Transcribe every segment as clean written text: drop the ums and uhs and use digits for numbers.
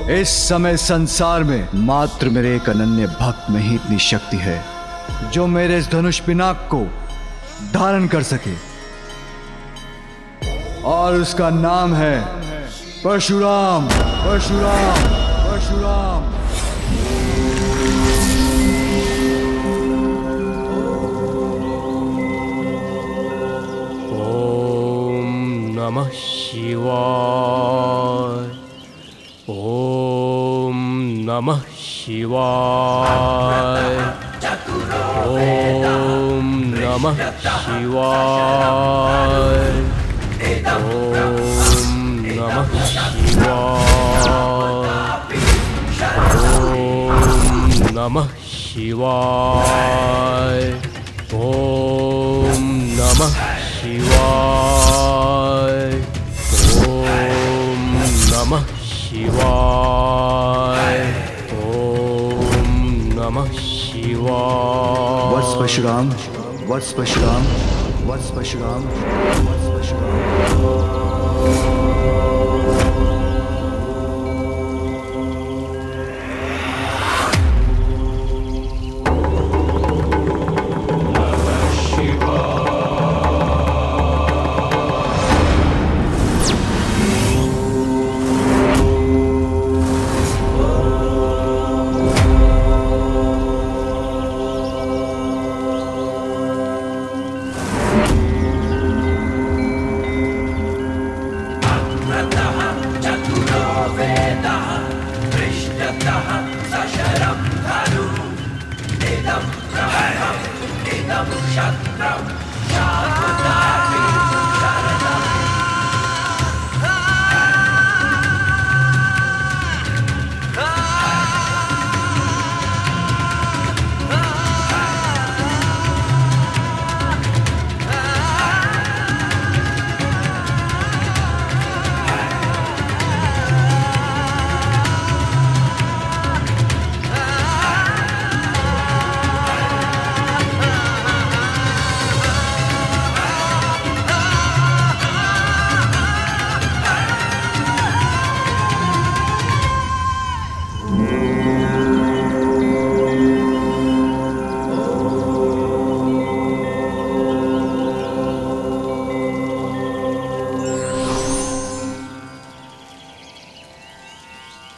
इस समय संसार में मात्र मेरे एक अनन्य भक्त में ही इतनी शक्ति है जो मेरे इस धनुष पिनाक को धारण कर सके, और उसका नाम है परशुराम। परशुराम, परशुराम। नमः शिवाय। ओम नमः शिवाय। ओम नमः शिवाय। ओम नमः शिवाय। ओम नमः शिवाय। ओम नमः शिवाय। ओम नमः शिवाय। ओम नमः शिवाय। वत्स परशुराम, वत्स परशुराम, वत्स परशुराम, वत्स परशुराम।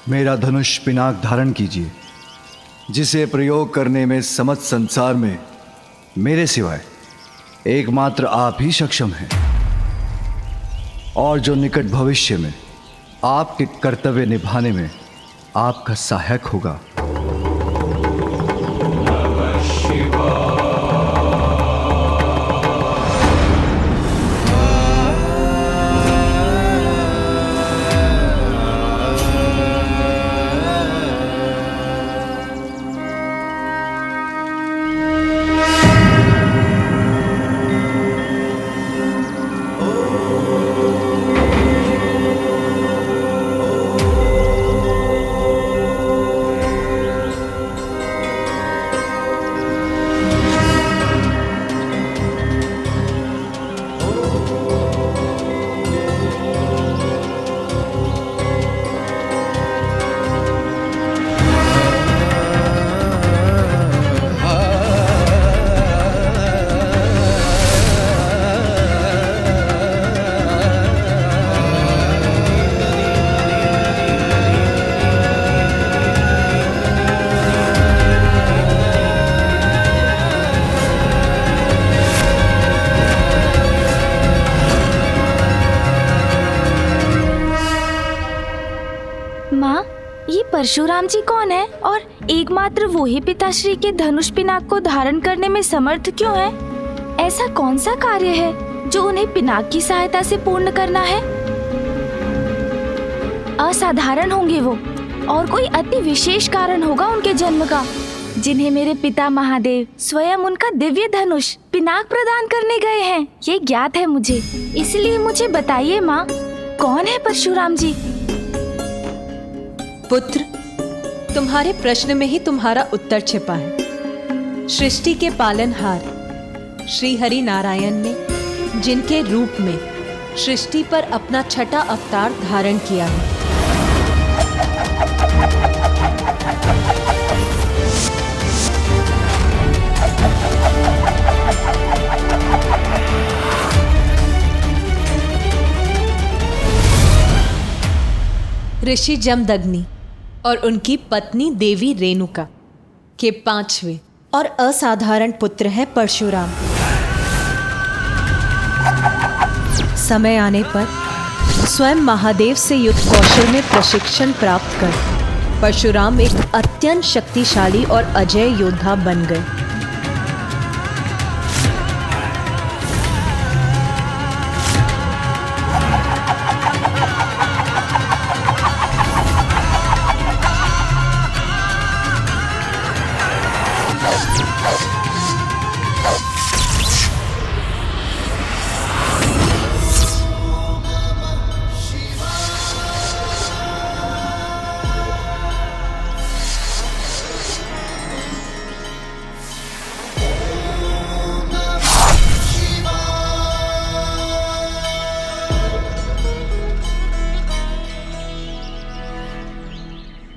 मेरा धनुष पिनाक धारण कीजिए, जिसे प्रयोग करने में समस्त संसार में मेरे सिवाय एकमात्र आप ही सक्षम हैं, और जो निकट भविष्य में आपके कर्तव्य निभाने में आपका सहायक होगा। परशुराम जी कौन है और एकमात्र वो ही पिताश्री के धनुष पिनाक को धारण करने में समर्थ क्यों है? ऐसा कौन सा कार्य है जो उन्हें पिनाक की सहायता से पूर्ण करना है? असाधारण होंगे वो, और कोई अति विशेष कारण होगा उनके जन्म का, जिन्हें मेरे पिता महादेव स्वयं उनका दिव्य धनुष पिनाक प्रदान करने गए हैं। ये ज्ञात है मुझे, इसलिए मुझे बताइए माँ, कौन है परशुराम जी? पुत्र, तुम्हारे प्रश्न में ही तुम्हारा उत्तर छिपा है। सृष्टि के पालनहार श्री हरि नारायण ने जिनके रूप में सृष्टि पर अपना छठा अवतार धारण किया है, ऋषि जमदग्नि और उनकी पत्नी देवी रेणुका के 5वें और असाधारण पुत्र है परशुराम। समय आने पर स्वयं महादेव से युद्ध कौशल में प्रशिक्षण प्राप्त कर परशुराम एक अत्यंत शक्तिशाली और अजय योद्धा बन गए।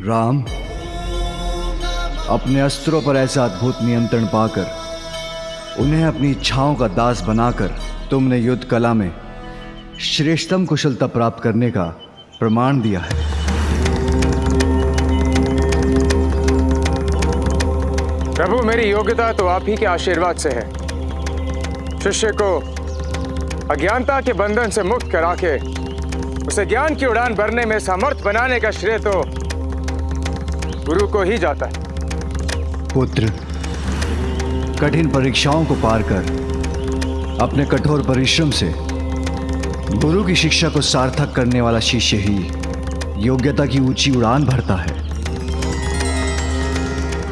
राम, अपने अस्त्रों पर ऐसा अद्भुत नियंत्रण पाकर उन्हें अपनी इच्छाओं का दास बनाकर तुमने युद्ध कला में श्रेष्ठतम कुशलता प्राप्त करने का प्रमाण दिया है। प्रभु, मेरी योग्यता तो आप ही के आशीर्वाद से है। शिष्य को अज्ञानता के बंधन से मुक्त करा के उसे ज्ञान की उड़ान भरने में समर्थ बनाने का श्रेय तो गुरु को ही जाता है। पुत्र, कठिन परीक्षाओं को पार कर अपने कठोर परिश्रम से गुरु की शिक्षा को सार्थक करने वाला शिष्य ही योग्यता की ऊंची उड़ान भरता है।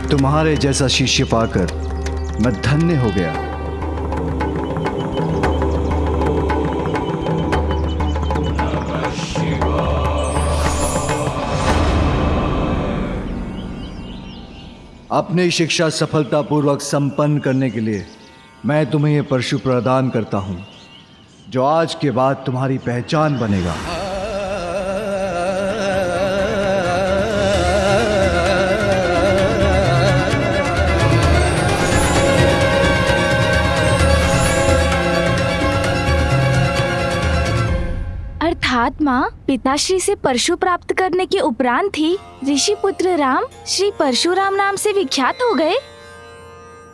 तुम्हारे जैसा शिष्य पाकर मैं धन्य हो गया। अपनी शिक्षा सफलतापूर्वक संपन्न करने के लिए मैं तुम्हें यह परशु प्रदान करता हूं, जो आज के बाद तुम्हारी पहचान बनेगा। अर्थात माँ, पिताश्री से परशु प्राप्त करने के उपरांत ही ऋषि पुत्र राम श्री परशुराम नाम से विख्यात हो गए।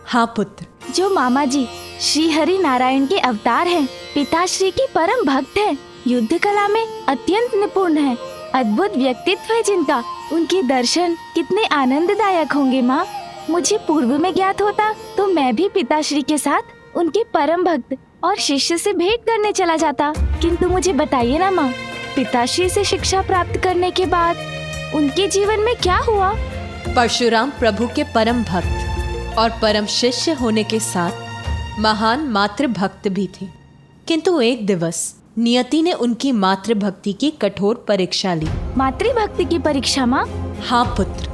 हाँ पुत्र, जो मामा जी श्री हरि नारायण के अवतार हैं, पिताश्री की परम भक्त हैं, युद्ध कला में अत्यंत निपुण हैं, अद्भुत व्यक्तित्व है जिनका, उनके दर्शन कितने आनंददायक होंगे माँ। मुझे पूर्व में ज्ञात होता तो मैं भी पिताश्री के साथ उनके परम भक्त और शिष्य से भेंट करने चला जाता। किंतु मुझे बताइए ना माँ, पिताश्री से शिक्षा प्राप्त करने के बाद उनके जीवन में क्या हुआ? परशुराम प्रभु के परम भक्त और परम शिष्य होने के साथ महान मातृ भक्त भी थे। किंतु एक दिवस नियति ने उनकी मातृ भक्ति की कठोर परीक्षा ली। मातृ भक्ति की परीक्षा माँ? हाँ पुत्र,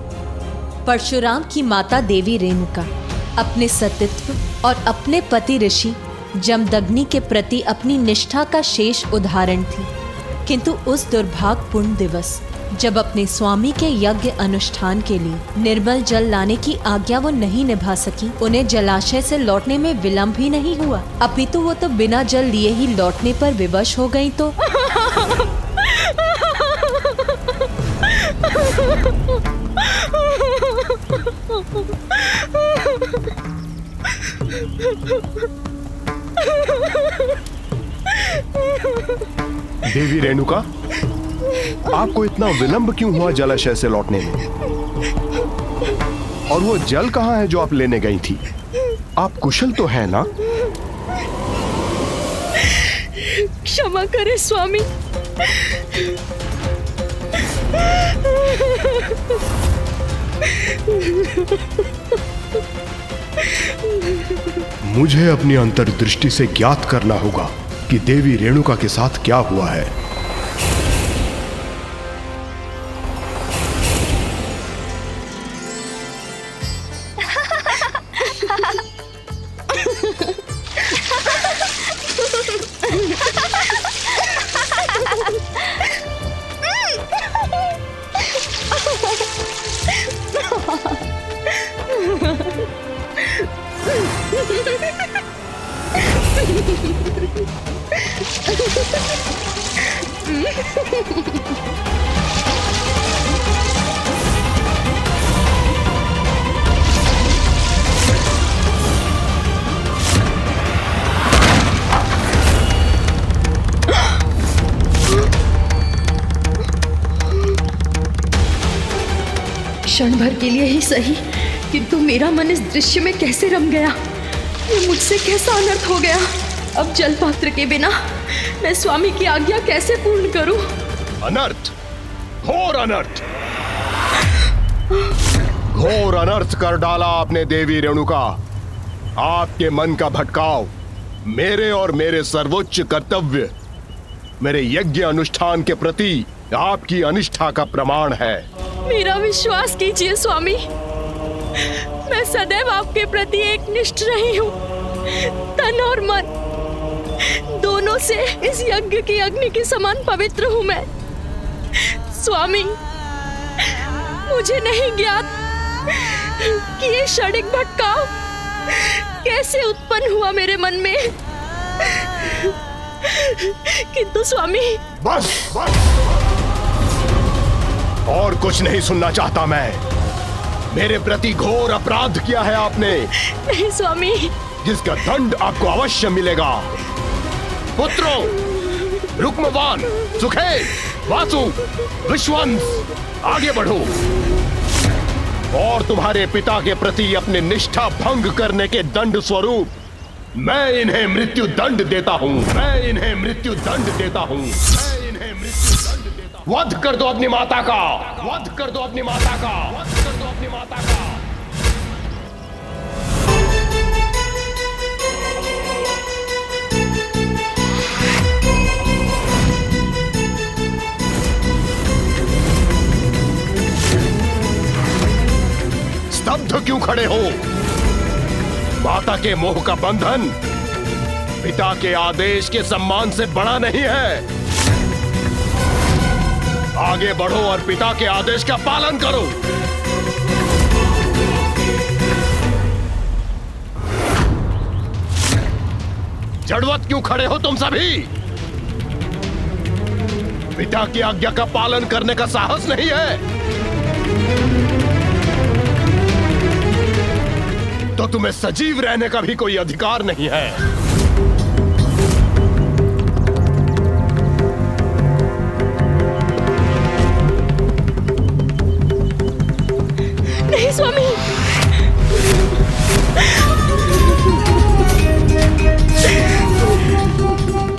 परशुराम की माता देवी रेणुका अपने सतीत्व और अपने पति ऋषि जमदग्नि के प्रति अपनी निष्ठा का शेष उदाहरण थी। किंतु उस दुर्भाग्यपूर्ण दिवस जब अपने स्वामी के यज्ञ अनुष्ठान के लिए निर्मल जल लाने की आज्ञा वो नहीं निभा सकी, उन्हें जलाशय से लौटने में विलंब ही नहीं हुआ, अपितु वो तो बिना जल लिए ही लौटने पर विवश हो गई। तो देवी रेणुका, आपको इतना विलंब क्यों हुआ जलाशय से लौटने में? और वो जल कहाँ है जो आप लेने गई थी? आप कुशल तो है ना? क्षमा करें स्वामी। मुझे अपनी अंतर्दृष्टि से ज्ञात करना होगा कि देवी रेणुका के साथ क्या हुआ है। क्षण भर के लिए ही सही, किंतु मेरा मन इस दृश्य में कैसे रम गया। ये मुझसे कैसा अनर्थ हो गया। अब जल पात्र के बिना मैं स्वामी की आज्ञा कैसे पूर्ण करूं? अनर्थ, घोर अनर्थ, घोर अनर्थ कर डाला आपने देवी रेणुका। आपके मन का भटकाव मेरे और मेरे सर्वोच्च कर्तव्य, मेरे यज्ञ अनुष्ठान के प्रति आपकी अनिष्ठा का प्रमाण है। मेरा विश्वास कीजिए स्वामी, मैं सदैव आपके प्रति एक निष्ठ रही हूँ। तन और मन दोनों से इस यज्ञ की अग्नि के समान पवित्र हूँ मैं। स्वामी, मुझे नहीं ज्ञात कि ये क्षणिक भटकाव कैसे उत्पन्न हुआ मेरे मन में, किंतु स्वामी। बस बस, और कुछ नहीं सुनना चाहता मैं। मेरे प्रति घोर अपराध किया है आपने। नहीं स्वामी, जिसका दंड आपको अवश्य मिलेगा। पुत्रों, रुक्मवान, सुखेत, वासु, विश्वंस, आगे बढ़ो और तुम्हारे पिता के प्रति अपने निष्ठा भंग करने के दंड स्वरूप मैं इन्हें मृत्यु दंड देता हूं। मैं इन्हें मृत्यु दंड देता हूं। मैं इन्हें मृत्यु दंड देता हूं। वध कर दो अपनी माता का, वध कर दो अपनी माता का, वध कर दो अपनी माता का। स्तब्ध क्यों खड़े हो? माता के मोह का बंधन पिता के आदेश के सम्मान से बड़ा नहीं है। आगे बढ़ो और पिता के आदेश का पालन करो। जड़वत क्यों खड़े हो तुम सभी? पिता की आज्ञा का पालन करने का साहस नहीं है तो तुम्हें सजीव रहने का भी कोई अधिकार नहीं है। नहीं स्वामी।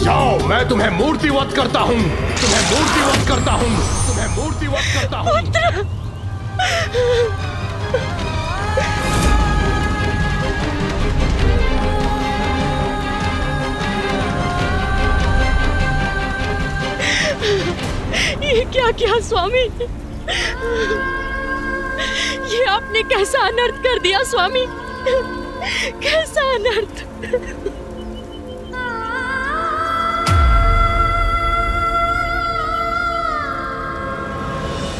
जाओ, मैं तुम्हें मूर्तिवत करता हूं। तुम्हें मूर्तिवत करता हूं। तुम्हें मूर्तिवत करता हूं। ये क्या किया स्वामी? ये आपने कैसा अनर्थ कर दिया स्वामी? कैसा अनर्थ?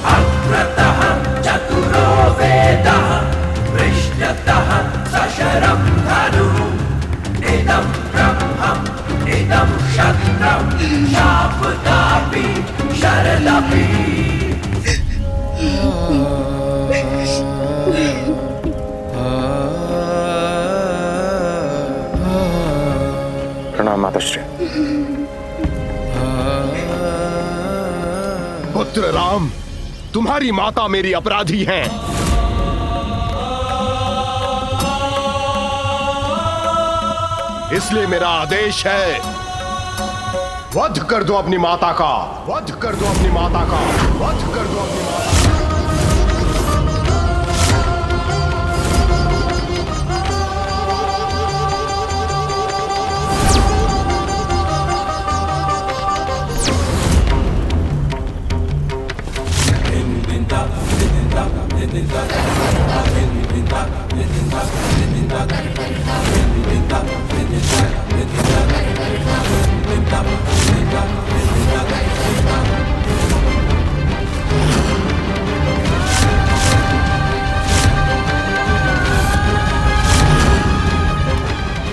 अग्रतः चतुरो वेदः पृष्ठतः सशरं धनुः इदं ब्रह्मम् इदं क्षत्रं शापदापि शरदपि। प्रणाम माताश्री। पुत्र राम, तुम्हारी माता मेरी अपराधी हैं। इसलिए मेरा आदेश है, वध कर दो अपनी माता का, वध कर दो अपनी माता का, वध कर दो अपनी माता का।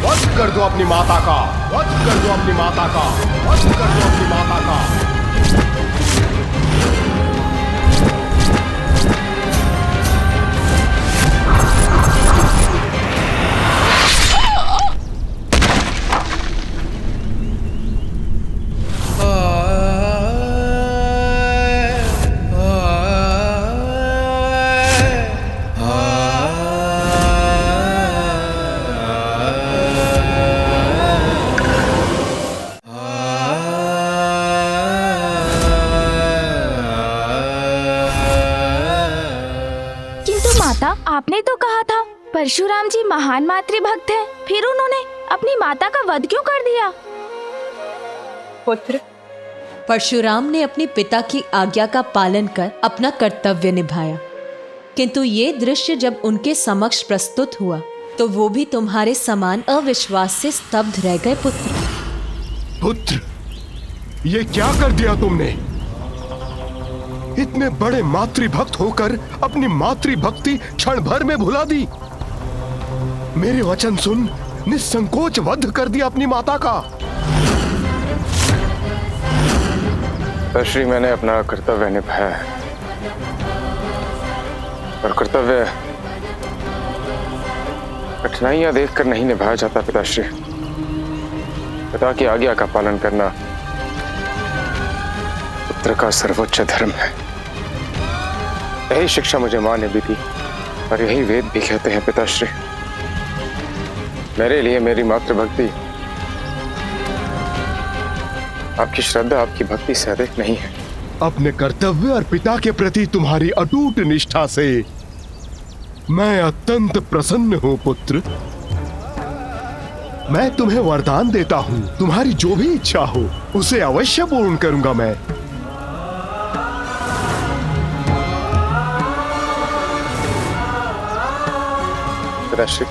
वध कर दो अपनी माता का, वध कर दो अपनी माता का, वध कर दो अपनी माता का। आपने तो कहा था परशुराम जी महान मातृभक्त हैं, फिर उन्होंने अपनी माता का वध क्यों कर दिया? पुत्र, परशुराम ने अपने पिता की आज्ञा का पालन कर अपना कर्तव्य निभाया, किंतु ये दृश्य जब उनके समक्ष प्रस्तुत हुआ तो वो भी तुम्हारे समान अविश्वास से स्तब्ध रह गए। पुत्र, ये क्या कर दिया तुमने? इतने बड़े मातृभक्त होकर अपनी मातृभक्ति क्षण भर में भुला दी। मेरे वचन सुन निसंकोच वध कर दिया अपनी माता का। श्री, मैंने अपना कर्तव्य निभाया है, और कर्तव्य कठिनाइयां देखकर नहीं निभाया जाता पिताश्री। पिता की आज्ञा का पालन करना पुत्र का सर्वोच्च धर्म है। यही शिक्षा मुझे मां ने भी दी और यही वेद भी कहते हैं पिताश्री। मेरे लिए मेरी मातृभक्ति आपकी श्रद्धा, आपकी भक्ति से अधिक नहीं है। अपने कर्तव्य और पिता के प्रति तुम्हारी अटूट निष्ठा से मैं अत्यंत प्रसन्न हूं पुत्र। मैं तुम्हें वरदान देता हूं, तुम्हारी जो भी इच्छा हो उसे अवश्य पूर्ण करूंगा मैं। पिताश्री,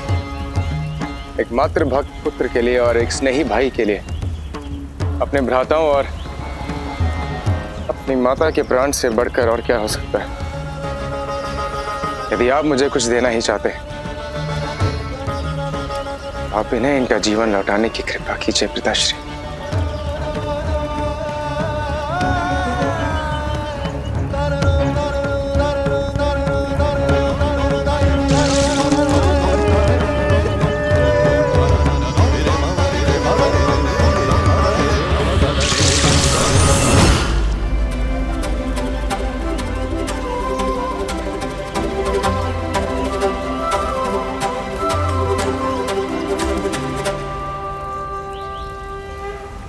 एक मातृभक्त पुत्र के लिए और एक स्नेही भाई के लिए अपने भ्राताओं और अपनी माता के प्राण से बढ़कर और क्या हो सकता है? यदि आप मुझे कुछ देना ही चाहते हैं, आप इन्हें इनका जीवन लौटाने की कृपा कीजिए पिताश्री।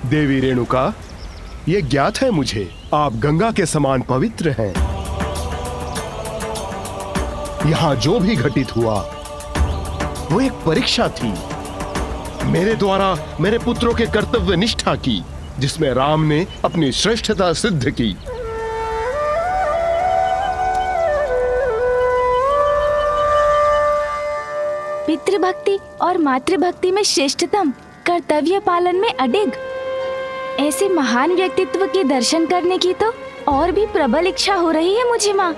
देवी रेणुका, ये ज्ञात है मुझे, आप गंगा के समान पवित्र हैं। यहां जो भी घटित हुआ वो एक परीक्षा थी मेरे द्वारा मेरे पुत्रों के कर्तव्य निष्ठा की, जिसमें राम ने अपनी श्रेष्ठता सिद्ध की। पितृभक्ति और मातृभक्ति में श्रेष्ठतम, कर्तव्य पालन में अडिग, ऐसे महान व्यक्तित्व के दर्शन करने की तो और भी प्रबल इच्छा हो रही है मुझे माँ।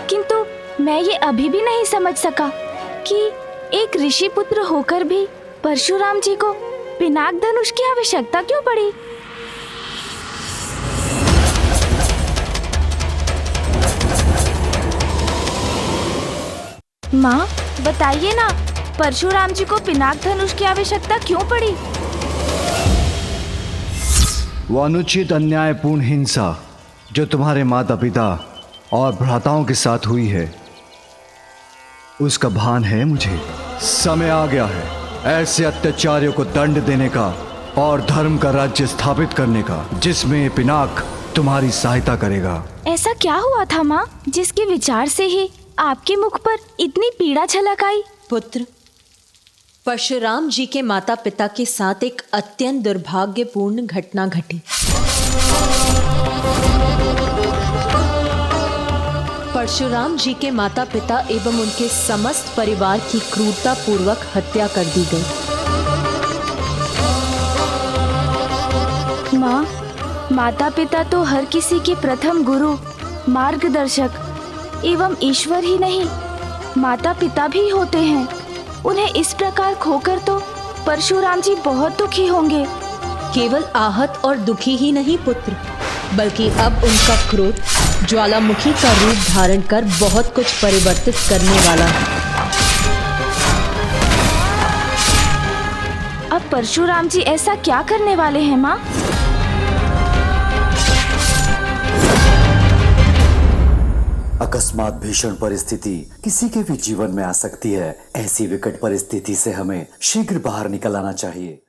किंतु मैं ये अभी भी नहीं समझ सका कि एक ऋषि पुत्र होकर भी परशुराम जी को पिनाक धनुष की आवश्यकता क्यों पड़ी। माँ बताइए ना, परशुराम जी को पिनाक धनुष की आवश्यकता क्यों पड़ी? वो अनुचित अन्यायपूर्ण हिंसा जो तुम्हारे माता पिता और भ्राताओं के साथ हुई है, उसका भान है मुझे। समय आ गया है ऐसे अत्याचारियों को दंड देने का और धर्म का राज्य स्थापित करने का, जिसमें पिनाक तुम्हारी सहायता करेगा। ऐसा क्या हुआ था माँ, जिसके विचार से ही आपके मुख पर इतनी पीड़ा झलक आई? पुत्र, परशुराम जी के माता पिता के साथ एक अत्यंत दुर्भाग्यपूर्ण घटना घटी। परशुराम जी के माता पिता एवं उनके समस्त परिवार की क्रूरता पूर्वक हत्या कर दी गई। माँ, माता पिता तो हर किसी के प्रथम गुरु, मार्गदर्शक एवं ईश्वर ही नहीं, माता पिता भी होते हैं। उन्हें इस प्रकार खोकर तो परशुराम जी बहुत दुखी होंगे। केवल आहत और दुखी ही नहीं पुत्र, बल्कि अब उनका क्रोध ज्वालामुखी का रूप धारण कर बहुत कुछ परिवर्तित करने वाला है। अब परशुराम जी ऐसा क्या करने वाले हैं माँ? अकस्मात भीषण परिस्थिति किसी के भी जीवन में आ सकती है। ऐसी विकट परिस्थिति से हमें शीघ्र बाहर निकल आना चाहिए।